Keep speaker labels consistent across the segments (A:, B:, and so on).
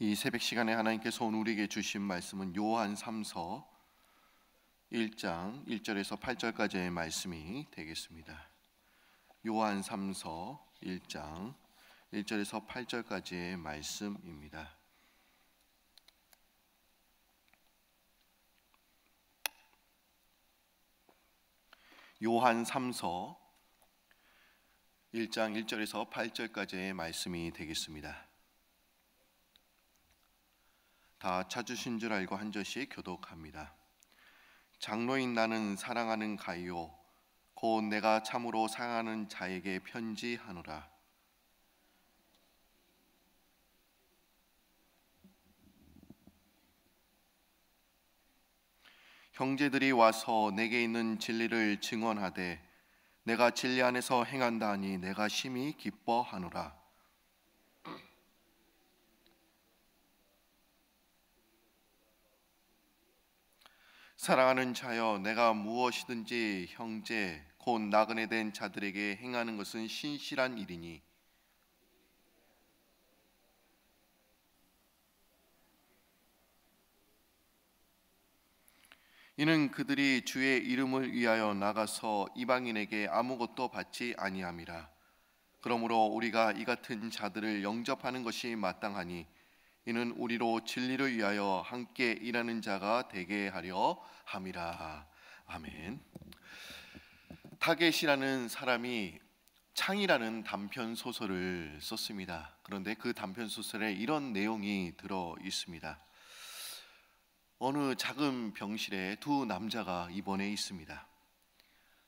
A: 이 새벽 시간에 하나님께서 오늘 우리에게 주신 말씀은 요한 3서 1장 1절에서 8절까지의 말씀이 되겠습니다. 요한 3서 1장 1절에서 8절까지의 말씀입니다. 요한 3서 1장 1절에서 8절까지의 말씀이 되겠습니다. 다 찾으신 줄 알고 한 절씩 교독합니다. 장로인 나는 사랑하는 가이오 곧 내가 참으로 사랑하는 자에게 편지하노라. 형제들이 와서 내게 있는 진리를 증언하되 내가 진리 안에서 행한다 하니 내가 심히 기뻐하노라. 사랑하는 자여, 내가 무엇이든지 형제 곧 나그네 된 자들에게 행하는 것은 신실한 일이니 이는 그들이 주의 이름을 위하여 나가서 이방인에게 아무것도 받지 아니함이라. 그러므로 우리가 이 같은 자들을 영접하는 것이 마땅하니 이는 우리로 진리를 위하여 함께 일하는 자가 되게 하려 함이라. 아멘. 타겟이라는 사람이 창이라는 단편 소설을 썼습니다. 그런데 그 단편 소설에 이런 내용이 들어 있습니다. 어느 작은 병실에 두 남자가 입원해 있습니다.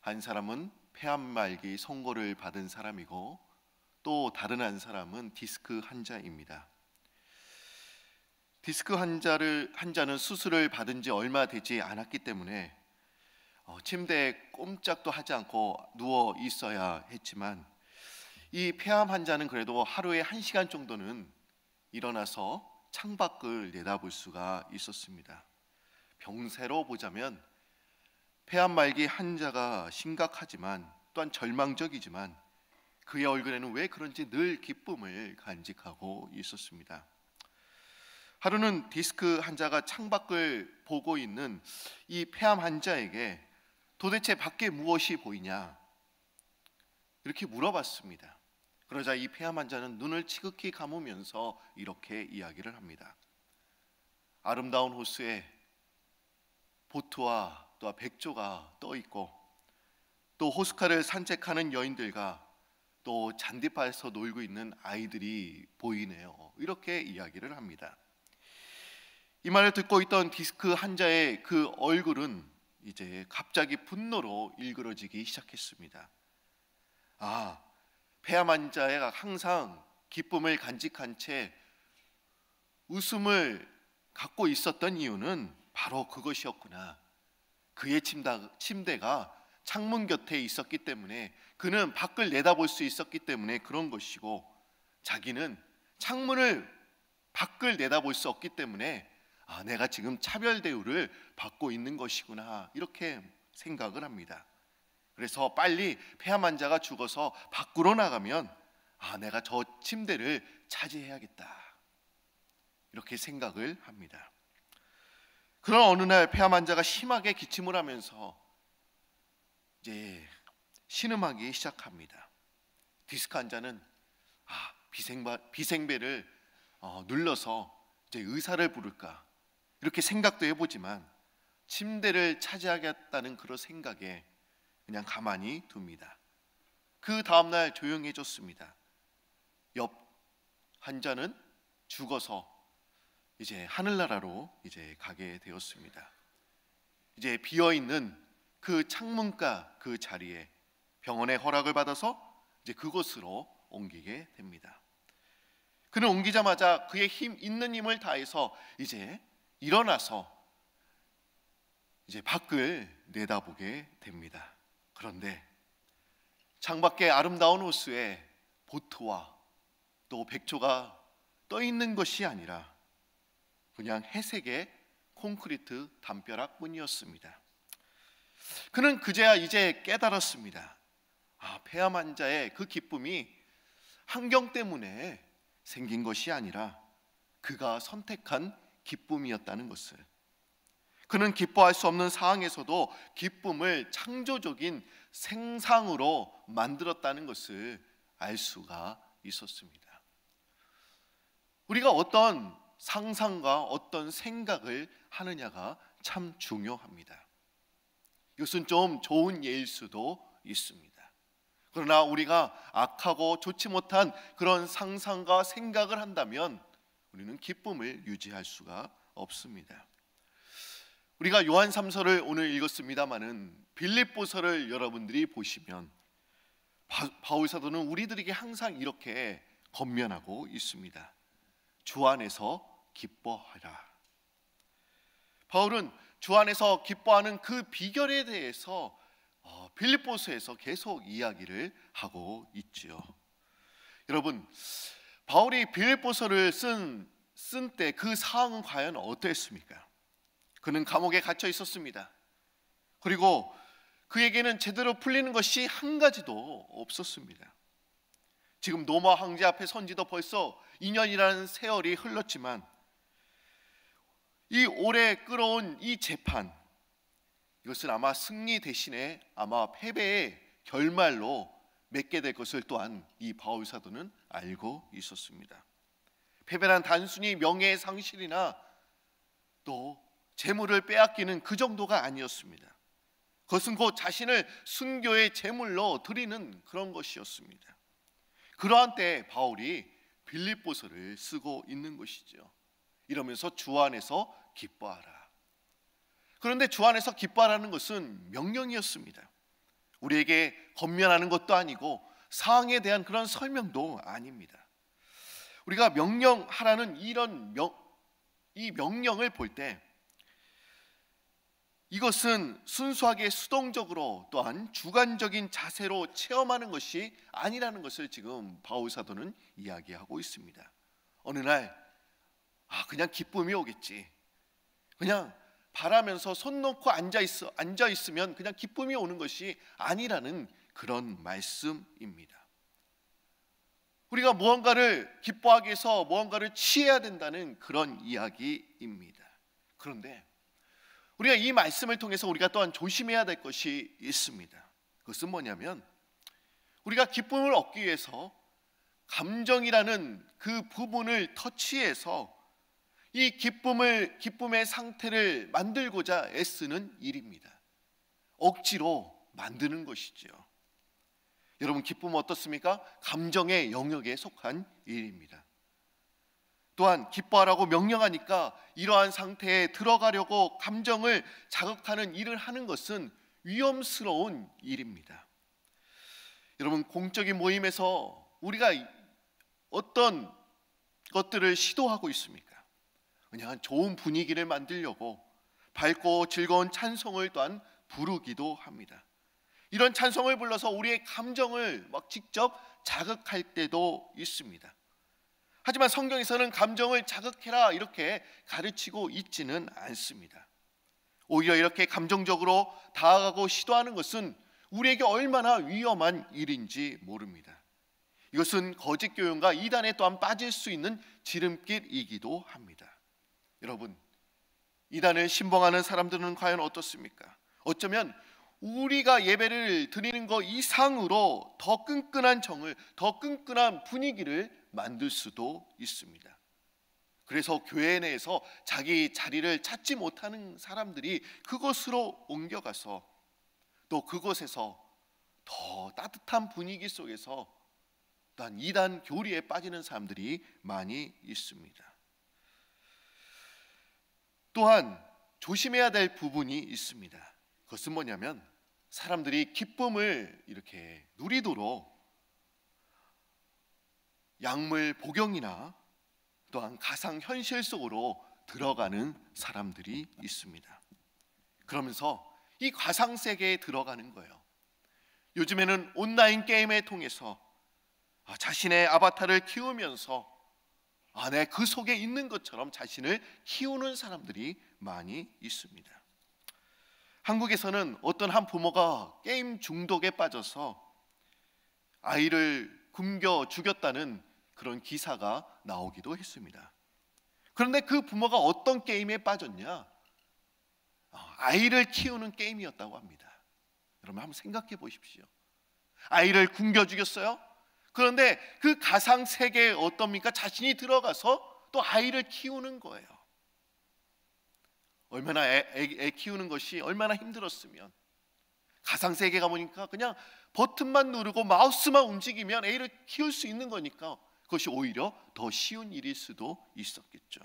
A: 한 사람은 폐암말기 선고를 받은 사람이고 또 다른 한 사람은 디스크 환자입니다. 디스크 환자는 수술을 받은 지 얼마 되지 않았기 때문에 침대에 꼼짝도 하지 않고 누워 있어야 했지만 이 폐암 환자는 그래도 하루에 1시간 정도는 일어나서 창밖을 내다볼 수가 있었습니다. 병세로 보자면 폐암 말기 환자가 심각하지만 또한 절망적이지만 그의 얼굴에는 왜 그런지 늘 기쁨을 간직하고 있었습니다. 하루는 디스크 환자가 창밖을 보고 있는 이 폐암 환자에게 도대체 밖에 무엇이 보이냐 이렇게 물어봤습니다. 그러자 이 폐암 환자는 눈을 지극히 감으면서 이렇게 이야기를 합니다. 아름다운 호수에 보트와 또 백조가 떠 있고 또 호숫가를 산책하는 여인들과 또 잔디바에서 놀고 있는 아이들이 보이네요. 이렇게 이야기를 합니다. 이 말을 듣고 있던 디스크 환자의 그 얼굴은 이제 갑자기 분노로 일그러지기 시작했습니다. 폐암 환자가 항상 기쁨을 간직한 채 웃음을 갖고 있었던 이유는 바로 그것이었구나. 그의 침대가 창문 곁에 있었기 때문에 그는 밖을 내다볼 수 있었기 때문에 그런 것이고 자기는 창문을 밖을 내다볼 수 없기 때문에 내가 지금 차별 대우를 받고 있는 것이구나 이렇게 생각을 합니다. 그래서 빨리 폐암 환자가 죽어서 밖으로 나가면 내가 저 침대를 차지해야겠다 이렇게 생각을 합니다. 그런 어느 날 폐암 환자가 심하게 기침을 하면서 이제 신음하기 시작합니다. 디스크 환자는 비생배를 눌러서 이제 의사를 부를까 이렇게 생각도 해보지만 침대를 차지하겠다는 그런 생각에 그냥 가만히 둡니다. 그 다음날 조용해졌습니다. 옆 환자는 죽어서 이제 하늘나라로 이제 가게 되었습니다. 이제 비어있는 그 창문가 그 자리에 병원의 허락을 받아서 이제 그곳으로 옮기게 됩니다. 그는 옮기자마자 그의 있는 힘을 다해서 이제 일어나서 이제 밖을 내다보게 됩니다. 그런데 창밖에 아름다운 호수에 보트와 또 백조가 떠 있는 것이 아니라 그냥 회색의 콘크리트 담벼락뿐이었습니다. 그는 그제야 이제 깨달았습니다. 폐암 환자의 그 기쁨이 환경 때문에 생긴 것이 아니라 그가 선택한 기쁨이었다는 것을, 그는 기뻐할 수 없는 상황에서도 기쁨을 창조적인 생상으로 만들었다는 것을 알 수가 있었습니다. 우리가 어떤 상상과 어떤 생각을 하느냐가 참 중요합니다. 이것은 좀 좋은 예일 수도 있습니다. 그러나 우리가 악하고 좋지 못한 그런 상상과 생각을 한다면 우리는 기쁨을 유지할 수가 없습니다. 우리가 요한 3서를 오늘 읽었습니다마는 빌립보서를 여러분들이 보시면 바울 사도는 우리들에게 항상 이렇게 권면하고 있습니다. 주 안에서 기뻐하라. 바울은 주 안에서 기뻐하는 그 비결에 대해서 빌립보서에서 계속 이야기를 하고 있지요. 여러분, 바울이 빌립보서를 쓴 때 그 상황은 과연 어땠습니까? 그는 감옥에 갇혀 있었습니다. 그리고 그에게는 제대로 풀리는 것이 한 가지도 없었습니다. 지금 로마 황제 앞에 선 지도 벌써 2년이라는 세월이 흘렀지만 이 오래 끌어온 이 재판, 이것은 아마 승리 대신에 아마 패배의 결말로 맺게 될 것을 또한 이 바울 사도는 알고 있었습니다. 패배란 단순히 명예의 상실이나 또 재물을 빼앗기는 그 정도가 아니었습니다. 그것은 곧 자신을 순교의 제물로 드리는 그런 것이었습니다. 그러한 때에 바울이 빌립보서를 쓰고 있는 것이죠. 이러면서 주 안에서 기뻐하라. 그런데 주 안에서 기뻐하라는 것은 명령이었습니다. 우리에게 권면하는 것도 아니고 사항에 대한 그런 설명도 아닙니다. 우리가 명령하라는 이 명령을 볼 때 이것은 순수하게 수동적으로 또한 주관적인 자세로 체험하는 것이 아니라는 것을 지금 바울 사도는 이야기하고 있습니다. 어느 날 그냥 기쁨이 오겠지, 그냥 바라면서 손 놓고 앉아 있으면 그냥 기쁨이 오는 것이 아니라는 그런 말씀입니다. 우리가 무언가를 기뻐하기 위해서 무언가를 취해야 된다는 그런 이야기입니다. 그런데 우리가 이 말씀을 통해서 우리가 또한 조심해야 될 것이 있습니다. 그것은 뭐냐면 우리가 기쁨을 얻기 위해서 감정이라는 그 부분을 터치해서 이 기쁨의 상태를 만들고자 애쓰는 일입니다. 억지로 만드는 것이죠. 여러분, 기쁨은 어떻습니까? 감정의 영역에 속한 일입니다. 또한 기뻐하라고 명령하니까 이러한 상태에 들어가려고 감정을 자극하는 일을 하는 것은 위험스러운 일입니다. 여러분, 공적인 모임에서 우리가 어떤 것들을 시도하고 있습니까? 그냥 좋은 분위기를 만들려고 밝고 즐거운 찬송을 또한 부르기도 합니다. 이런 찬송을 불러서 우리의 감정을 직접 자극할 때도 있습니다. 하지만 성경에서는 감정을 자극해라 이렇게 가르치고 있지는 않습니다. 오히려 이렇게 감정적으로 다가가고 시도하는 것은 우리에게 얼마나 위험한 일인지 모릅니다. 이것은 거짓 교훈과 이단에 또한 빠질 수 있는 지름길이기도 합니다. 여러분, 이단을 신봉하는 사람들은 과연 어떻습니까? 어쩌면 우리가 예배를 드리는 것 이상으로 더 끈끈한 정을, 더 끈끈한 분위기를 만들 수도 있습니다. 그래서 교회 내에서 자기 자리를 찾지 못하는 사람들이 그곳으로 옮겨가서 또 그곳에서 더 따뜻한 분위기 속에서 또한 이단 교리에 빠지는 사람들이 많이 있습니다. 또한 조심해야 될 부분이 있습니다. 그것은 뭐냐면 사람들이 기쁨을 이렇게 누리도록 약물 복용이나 또한 가상 현실 속으로 들어가는 사람들이 있습니다. 그러면서 이 가상 세계에 들어가는 거예요. 요즘에는 온라인 게임을 통해서 자신의 아바타를 키우면서 내 그 속에 있는 것처럼 자신을 키우는 사람들이 많이 있습니다. 한국에서는 어떤 한 부모가 게임 중독에 빠져서 아이를 굶겨 죽였다는 그런 기사가 나오기도 했습니다. 그런데 그 부모가 어떤 게임에 빠졌냐? 아이를 키우는 게임이었다고 합니다. 여러분 한번 생각해 보십시오. 아이를 굶겨 죽였어요. 그런데 그 가상 세계에 어떻습니까? 자신이 들어가서 또 아이를 키우는 거예요. 얼마나 애 키우는 것이 얼마나 힘들었으면. 가상 세계 가보니까 그냥 버튼만 누르고 마우스만 움직이면 애를 키울 수 있는 거니까 그것이 오히려 더 쉬운 일일 수도 있었겠죠.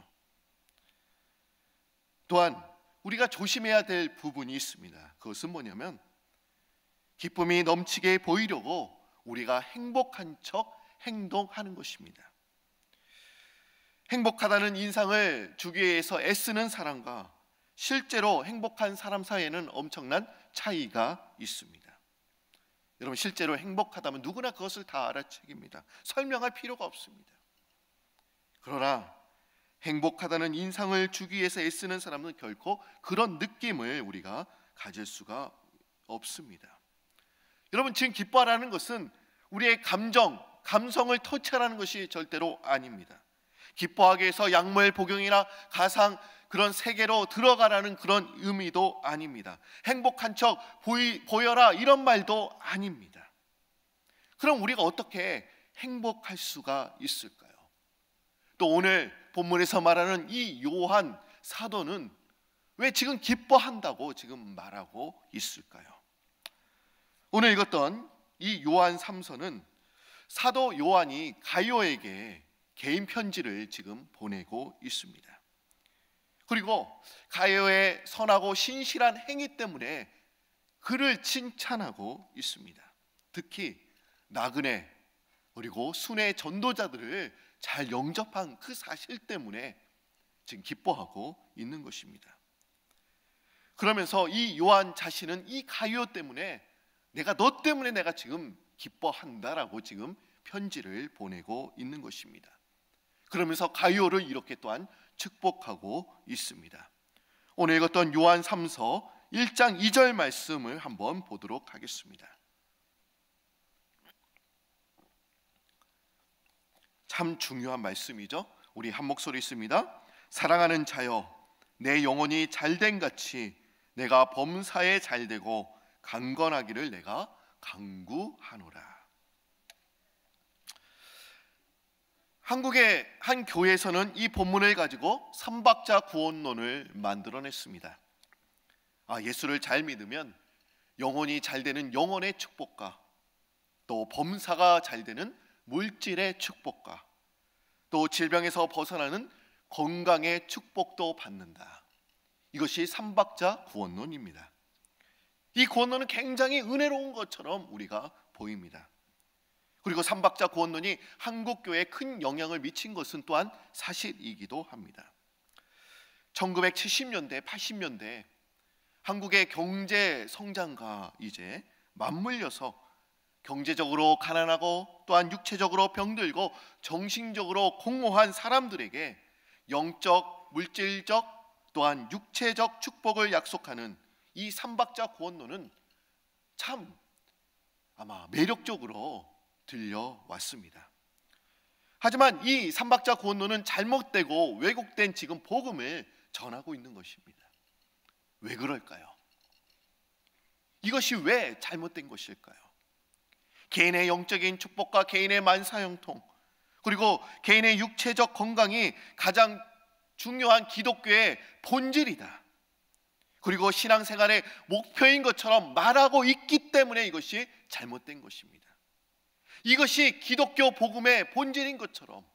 A: 또한 우리가 조심해야 될 부분이 있습니다. 그것은 뭐냐면 기쁨이 넘치게 보이려고 우리가 행복한 척 행동하는 것입니다. 행복하다는 인상을 주기 위해서 애쓰는 사람과 실제로 행복한 사람 사이에는 엄청난 차이가 있습니다. 여러분 실제로 행복하다면 누구나 그것을 다 알아채깁니다. 설명할 필요가 없습니다. 그러나 행복하다는 인상을 주기 위해서 애쓰는 사람은 결코 그런 느낌을 우리가 가질 수가 없습니다. 여러분 지금 기뻐하라는 것은 우리의 감성을 터치하라는 것이 절대로 아닙니다. 기뻐하기 위해서 약물 복용이나 가상 그런 세계로 들어가라는 그런 의미도 아닙니다. 행복한 척 보여라 이런 말도 아닙니다. 그럼 우리가 어떻게 행복할 수가 있을까요? 또 오늘 본문에서 말하는 이 요한 사도는 왜 지금 기뻐한다고 지금 말하고 있을까요? 오늘 읽었던 이 요한 3서는 사도 요한이 가이오에게 개인 편지를 지금 보내고 있습니다. 그리고 가이오의 선하고 신실한 행위 때문에 그를 칭찬하고 있습니다. 특히 나그네 그리고 순회 전도자들을 잘 영접한 그 사실 때문에 지금 기뻐하고 있는 것입니다. 그러면서 이 요한 자신은 이 가이오 때문에 너 때문에 내가 지금 기뻐한다라고 지금 편지를 보내고 있는 것입니다. 그러면서 가이오를 이렇게 또한 축복하고 있습니다. 오늘 읽었던 요한 3서 1장 2절 말씀을 한번 보도록 하겠습니다. 참 중요한 말씀이죠. 우리 한 목소리 있습니다. 사랑하는 자여, 내 영혼이 잘된 같이 내가 범사에 잘되고 강건하기를 내가 간구하노라. 한국의 한 교회에서는 이 본문을 가지고 삼박자 구원론을 만들어냈습니다. 예수를 잘 믿으면 영혼이 잘 되는 영혼의 축복과 또 범사가 잘 되는 물질의 축복과 또 질병에서 벗어나는 건강의 축복도 받는다. 이것이 삼박자 구원론입니다. 이 구원론은 굉장히 은혜로운 것처럼 우리가 보입니다. 그리고 삼박자 구원론이 한국 교회에 큰 영향을 미친 것은 또한 사실이기도 합니다. 1970년대, 80년대 한국의 경제 성장과 이제 맞물려서 경제적으로 가난하고 또한 육체적으로 병들고 정신적으로 공허한 사람들에게 영적, 물질적 또한 육체적 축복을 약속하는 이 삼박자 구원론은 참 아마 매력적으로 들려왔습니다. 하지만 이 삼박자 구원론은 잘못되고 왜곡된 지금 복음을 전하고 있는 것입니다. 왜 그럴까요? 이것이 왜 잘못된 것일까요? 개인의 영적인 축복과 개인의 만사형통 그리고 개인의 육체적 건강이 가장 중요한 기독교의 본질이다. 그리고 신앙생활의 목표인 것처럼 말하고 있기 때문에 이것이 잘못된 것입니다. 이것이 기독교 복음의 본질인 것처럼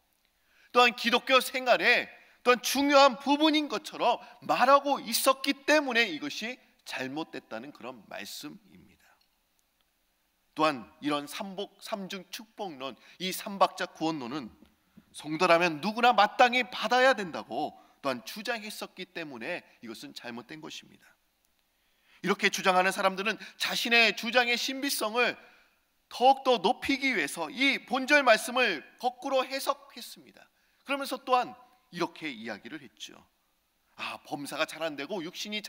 A: 또한 기독교 생활의 또한 중요한 부분인 것처럼 말하고 있었기 때문에 이것이 잘못됐다는 그런 말씀입니다. 또한 이런 삼중 축복론, 이 삼박자 구원론은 성도라면 누구나 마땅히 받아야 된다고 또한 주장했었기 때문에 이것은 잘못된 것입니다. 이렇게 주장하는 사람들은 자신의 주장의 신비성을 더욱더 높이기 위해서 이 본절 말씀을 거꾸로 해석했습니다. 그러면서 또한 이렇게 이야기를 했죠. 범사가 잘 안 되고 육신이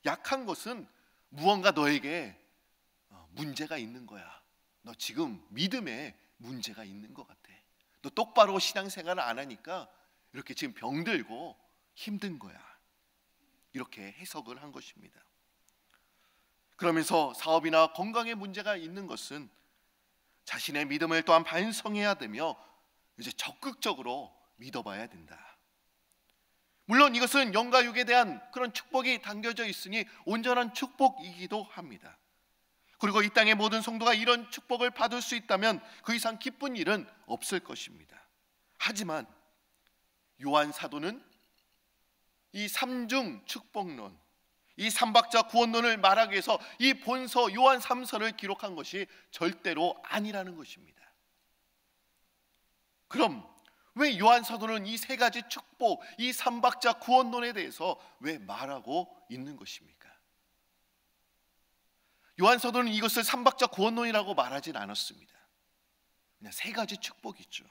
A: 약한 것은 무언가 너에게 문제가 있는 거야. 너 지금 믿음에 문제가 있는 것 같아. 너 똑바로 신앙생활을 안 하니까 이렇게 지금 병들고 힘든 거야. 이렇게 해석을 한 것입니다. 그러면서 사업이나 건강에 문제가 있는 것은 자신의 믿음을 또한 반성해야 되며 이제 적극적으로 믿어봐야 된다. 물론 이것은 영과 육에 대한 그런 축복이 담겨져 있으니 온전한 축복이기도 합니다. 그리고 이 땅의 모든 성도가 이런 축복을 받을 수 있다면 그 이상 기쁜 일은 없을 것입니다. 하지만 요한 사도는 이 삼중 축복론, 이 삼박자 구원론을 말하기 위해서 이 본서 요한 3서를 기록한 것이 절대로 아니라는 것입니다. 그럼 왜 요한 사도는 이 세 가지 축복, 이 삼박자 구원론에 대해서 왜 말하고 있는 것입니까? 요한 사도는 이것을 삼박자 구원론이라고 말하진 않았습니다. 그냥 세 가지 축복이죠.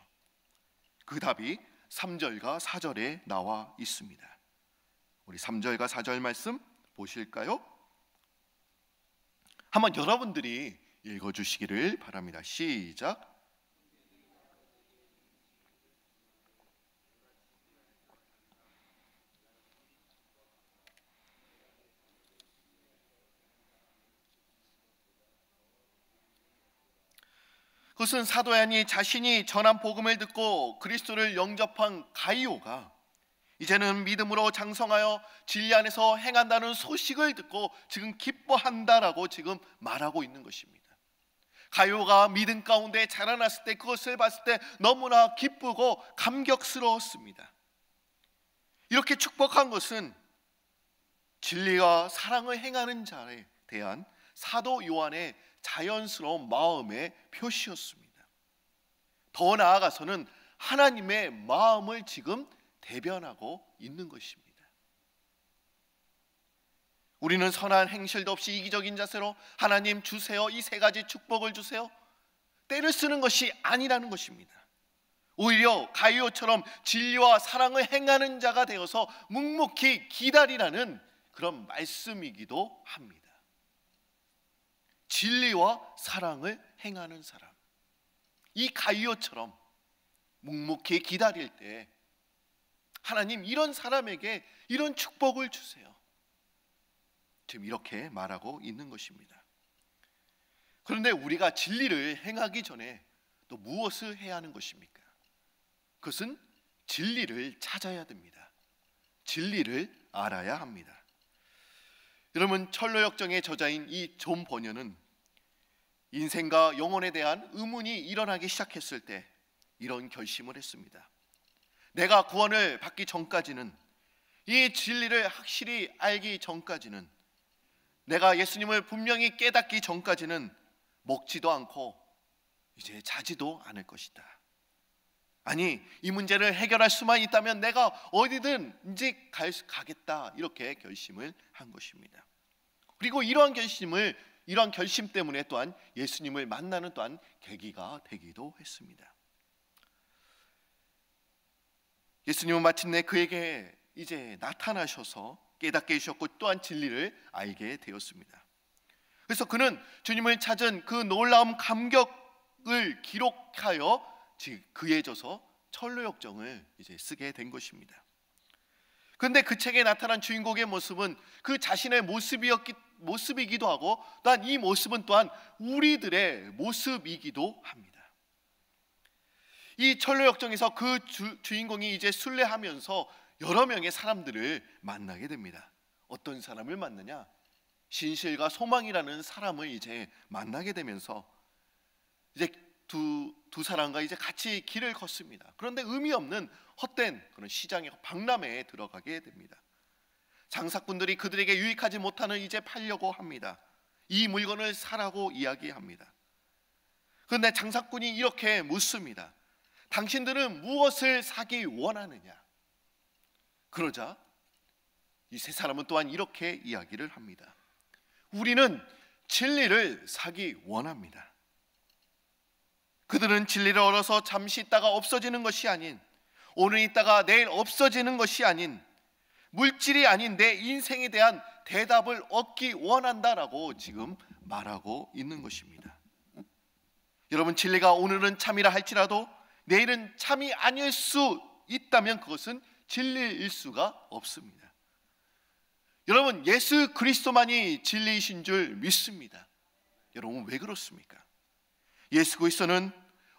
A: 그 답이 3절과 4절에 나와 있습니다. 우리 3절과 4절 말씀 보실까요? 한번 여러분들이 읽어주시기를 바랍니다. 시작. 그것은 사도 요한이 자신이 전한 복음을 듣고 그리스도를 영접한 가이오가 이제는 믿음으로 장성하여 진리 안에서 행한다는 소식을 듣고 지금 기뻐한다라고 지금 말하고 있는 것입니다. 가이오가 믿음 가운데 자라났을 때 그것을 봤을 때 너무나 기쁘고 감격스러웠습니다. 이렇게 축복한 것은 진리와 사랑을 행하는 자에 대한 사도 요한의 자연스러운 마음의 표시였습니다. 더 나아가서는 하나님의 마음을 지금 대변하고 있는 것입니다. 우리는 선한 행실도 없이 이기적인 자세로 하나님 주세요, 이 세 가지 축복을 주세요, 때를 쓰는 것이 아니라는 것입니다. 오히려 가이오처럼 진리와 사랑을 행하는 자가 되어서 묵묵히 기다리라는 그런 말씀이기도 합니다. 진리와 사랑을 행하는 사람, 이 가이오처럼 묵묵히 기다릴 때 하나님 이런 사람에게 이런 축복을 주세요. 지금 이렇게 말하고 있는 것입니다. 그런데 우리가 진리를 행하기 전에 또 무엇을 해야 하는 것입니까? 그것은 진리를 찾아야 됩니다. 진리를 알아야 합니다. 여러분, 철로역정의 저자인 이 존 버녀는 인생과 영혼에 대한 의문이 일어나기 시작했을 때 이런 결심을 했습니다. 내가 구원을 받기 전까지는, 이 진리를 확실히 알기 전까지는, 내가 예수님을 분명히 깨닫기 전까지는 먹지도 않고 이제 자지도 않을 것이다. 아니, 이 문제를 해결할 수만 있다면 내가 어디든 이제 가겠다, 이렇게 결심을 한 것입니다. 그리고 이러한 결심 때문에 또한 예수님을 만나는 또한 계기가 되기도 했습니다. 예수님은 마침내 그에게 이제 나타나셔서 깨닫게 해주셨고 또한 진리를 알게 되었습니다. 그래서 그는 주님을 찾은 그 놀라운 감격을 기록하여 그에 져서 철로역정을 이제 쓰게 된 것입니다. 그런데 그 책에 나타난 주인공의 모습은 그 자신의 모습이기도 하고 또한 이 모습은 또한 우리들의 모습이기도 합니다. 이 철로역정에서 그 주인공이 이제 순례하면서 여러 명의 사람들을 만나게 됩니다. 어떤 사람을 만나냐? 신실과 소망이라는 사람을 이제 만나게 되면서 이제 두 사람과 이제 같이 길을 걷습니다. 그런데 의미 없는 헛된 그런 시장의 박람회에 들어가게 됩니다. 장사꾼들이 그들에게 유익하지 못하는 이제 팔려고 합니다. 이 물건을 사라고 이야기합니다. 그런데 장사꾼이 이렇게 묻습니다. 당신들은 무엇을 사기 원하느냐? 그러자 이 세 사람은 또한 이렇게 이야기를 합니다. 우리는 진리를 사기 원합니다. 그들은 진리를 얻어서 잠시 있다가 없어지는 것이 아닌, 오늘 있다가 내일 없어지는 것이 아닌, 물질이 아닌 내 인생에 대한 대답을 얻기 원한다라고 지금 말하고 있는 것입니다. 여러분, 진리가 오늘은 참이라 할지라도 내일은 참이 아닐 수 있다면 그것은 진리일 수가 없습니다. 여러분, 예수 그리스도만이 진리이신 줄 믿습니다. 여러분, 왜 그렇습니까? 예수 그리스도는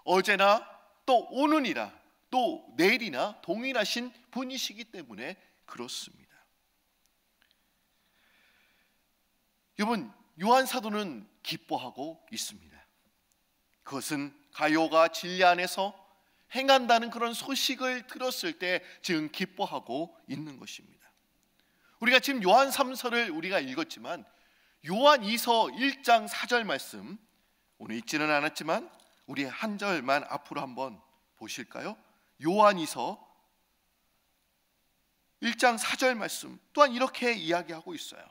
A: 어제나 또 오늘이나 또 내일이나 동일하신 분이시기 때문에 그렇습니다. 여러분, 요한 사도는 기뻐하고 있습니다. 그것은 가요가 진리 안에서 행한다는 그런 소식을 들었을 때 지금 기뻐하고 있는 것입니다. 우리가 지금 요한 3서를 우리가 읽었지만 요한 2서 1장 4절 말씀, 오늘 읽지는 않았지만 우리 한 절만 앞으로 한번 보실까요? 요한 2서 1장 4절 말씀 또한 이렇게 이야기하고 있어요.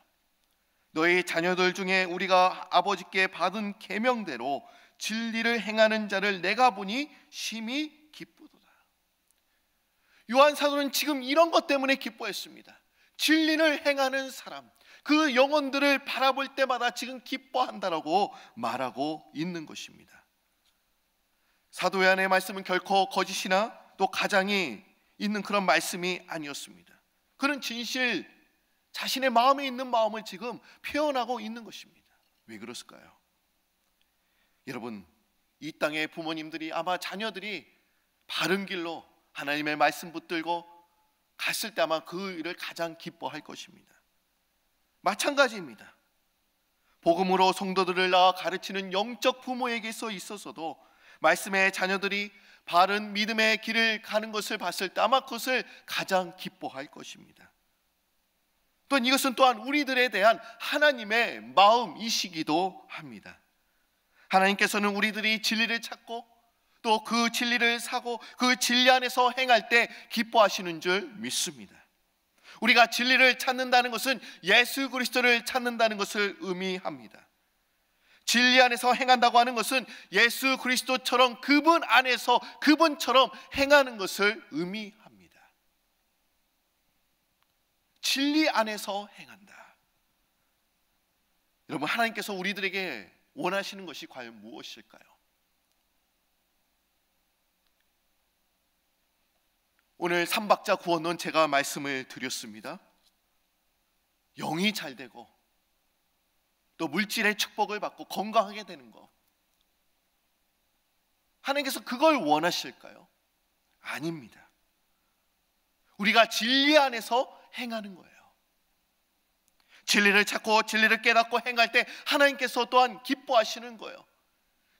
A: 너희 자녀들 중에 우리가 아버지께 받은 계명대로 진리를 행하는 자를 내가 보니 심히 기쁘도다. 요한 사도는 지금 이런 것 때문에 기뻐했습니다. 진리를 행하는 사람, 그 영혼들을 바라볼 때마다 지금 기뻐한다라고 말하고 있는 것입니다. 사도 요한의 말씀은 결코 거짓이나 또 가장이 있는 그런 말씀이 아니었습니다. 그는 진실, 자신의 마음에 있는 마음을 지금 표현하고 있는 것입니다. 왜 그랬을까요? 여러분, 이 땅의 부모님들이 아마 자녀들이 바른 길로 하나님의 말씀 붙들고 갔을 때 아마 그 일을 가장 기뻐할 것입니다. 마찬가지입니다. 복음으로 성도들을 낳아 가르치는 영적 부모에게서 있어서도 말씀의 자녀들이 바른 믿음의 길을 가는 것을 봤을 때 아마 그것을 가장 기뻐할 것입니다. 또한 이것은 또한 우리들에 대한 하나님의 마음이시기도 합니다. 하나님께서는 우리들이 진리를 찾고 또 그 진리를 사고 그 진리 안에서 행할 때 기뻐하시는 줄 믿습니다. 우리가 진리를 찾는다는 것은 예수 그리스도를 찾는다는 것을 의미합니다. 진리 안에서 행한다고 하는 것은 예수 그리스도처럼 그분 안에서 그분처럼 행하는 것을 의미합니다. 진리 안에서 행한다. 여러분, 하나님께서 우리들에게 원하시는 것이 과연 무엇일까요? 오늘 삼박자 구원론 제가 말씀을 드렸습니다. 영이 잘 되고 또 물질의 축복을 받고 건강하게 되는 것, 하나님께서 그걸 원하실까요? 아닙니다. 우리가 진리 안에서 행하는 거예요. 진리를 찾고 진리를 깨닫고 행할 때 하나님께서 또한 기뻐하시는 거예요.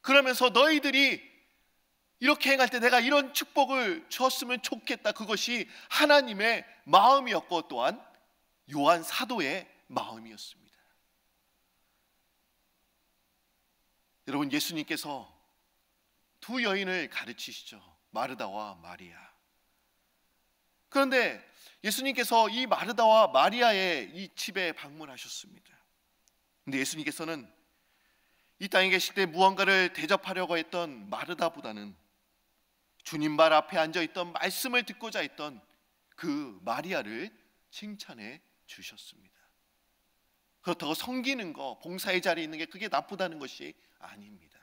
A: 그러면서 너희들이 이렇게 행할 때 내가 이런 축복을 주었으면 좋겠다, 그것이 하나님의 마음이었고 또한 요한 사도의 마음이었습니다. 여러분, 예수님께서 두 여인을 가르치시죠. 마르다와 마리아. 그런데 예수님께서 이 마르다와 마리아의 이 집에 방문하셨습니다. 그런데 예수님께서는 이 땅에 계실 때 무언가를 대접하려고 했던 마르다보다는 주님 발 앞에 앉아있던 말씀을 듣고자 했던 그 마리아를 칭찬해 주셨습니다. 그렇다고 섬기는 거, 봉사의 자리에 있는 게 그게 나쁘다는 것이 아닙니다.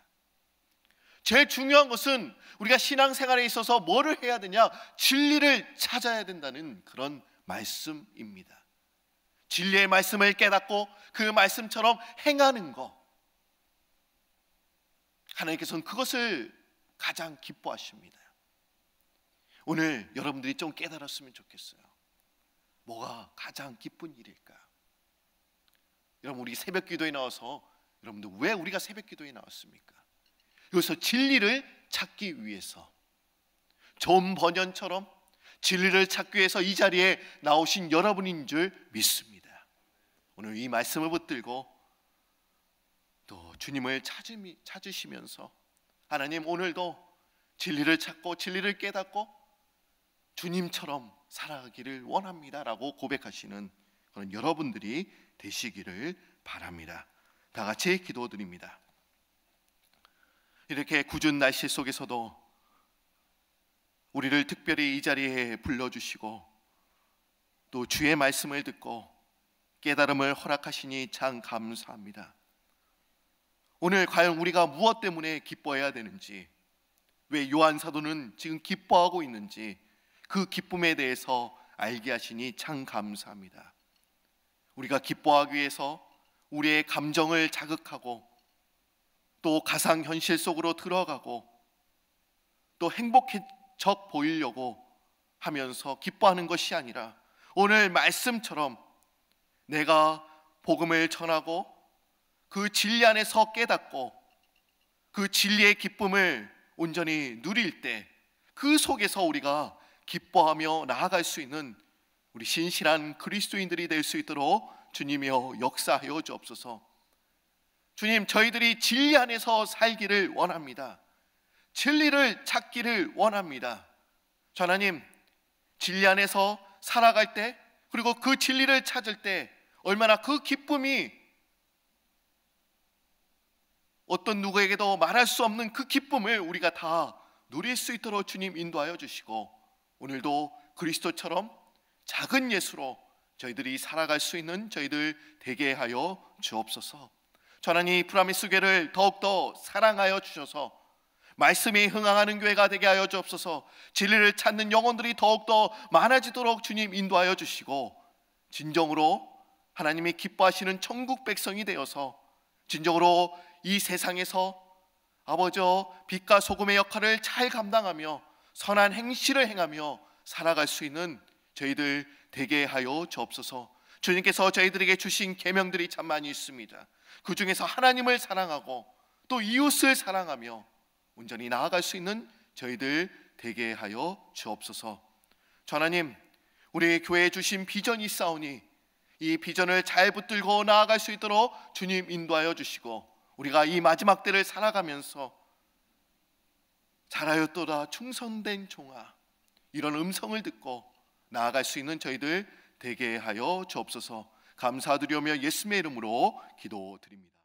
A: 제일 중요한 것은 우리가 신앙생활에 있어서 뭐를 해야 되냐? 진리를 찾아야 된다는 그런 말씀입니다. 진리의 말씀을 깨닫고 그 말씀처럼 행하는 것, 하나님께서는 그것을 가장 기뻐하십니다. 오늘 여러분들이 좀 깨달았으면 좋겠어요. 뭐가 가장 기쁜 일일까? 여러분, 우리 새벽 기도에 나와서 여러분들 왜 우리가 새벽 기도에 나왔습니까? 여기서 진리를 찾기 위해서, 존 버년처럼 진리를 찾기 위해서 이 자리에 나오신 여러분인 줄 믿습니다. 오늘 이 말씀을 붙들고 또 주님을 찾으시면서 하나님, 오늘도 진리를 찾고 진리를 깨닫고 주님처럼 살아가기를 원합니다라고 고백하시는 그런 여러분들이 되시기를 바랍니다. 다 같이 기도드립니다. 이렇게 궂은 날씨 속에서도 우리를 특별히 이 자리에 불러주시고 또 주의 말씀을 듣고 깨달음을 허락하시니 참 감사합니다. 오늘 과연 우리가 무엇 때문에 기뻐해야 되는지, 왜 요한 사도는 지금 기뻐하고 있는지, 그 기쁨에 대해서 알게 하시니 참 감사합니다. 우리가 기뻐하기 위해서 우리의 감정을 자극하고 또 가상현실 속으로 들어가고 또 행복해져 보이려고 하면서 기뻐하는 것이 아니라 오늘 말씀처럼 내가 복음을 전하고 그 진리 안에서 깨닫고 그 진리의 기쁨을 온전히 누릴 때 그 속에서 우리가 기뻐하며 나아갈 수 있는 우리 신실한 그리스도인들이 될 수 있도록 주님이여 역사하여 주옵소서. 주님, 저희들이 진리 안에서 살기를 원합니다. 진리를 찾기를 원합니다. 하나님, 진리 안에서 살아갈 때 그리고 그 진리를 찾을 때 얼마나 그 기쁨이 어떤 누구에게도 말할 수 없는 그 기쁨을 우리가 다 누릴 수 있도록 주님 인도하여 주시고 오늘도 그리스도처럼 작은 예수로 저희들이 살아갈 수 있는 저희들 되게 하여 주옵소서. 하나님, 프라미스 교회를 더욱더 사랑하여 주셔서 말씀에 흥황하는 교회가 되게 하여 주옵소서. 진리를 찾는 영혼들이 더욱더 많아지도록 주님 인도하여 주시고 진정으로 하나님이 기뻐하시는 천국 백성이 되어서 진정으로 이 세상에서 아버지 빛과 소금의 역할을 잘 감당하며 선한 행실을 행하며 살아갈 수 있는 저희들 되게 하여 주옵소서. 주님께서 저희들에게 주신 계명들이 참 많이 있습니다. 그 중에서 하나님을 사랑하고 또 이웃을 사랑하며 온전히 나아갈 수 있는 저희들 되게 하여 주옵소서. 하나님, 우리 교회에 주신 비전이 있사오니 이 비전을 잘 붙들고 나아갈 수 있도록 주님 인도하여 주시고 우리가 이 마지막 때를 살아가면서 잘하였도다 충성된 종아, 이런 음성을 듣고 나아갈 수 있는 저희들 되게 하여 주옵소서. 감사드리며 예수님의 이름으로 기도드립니다.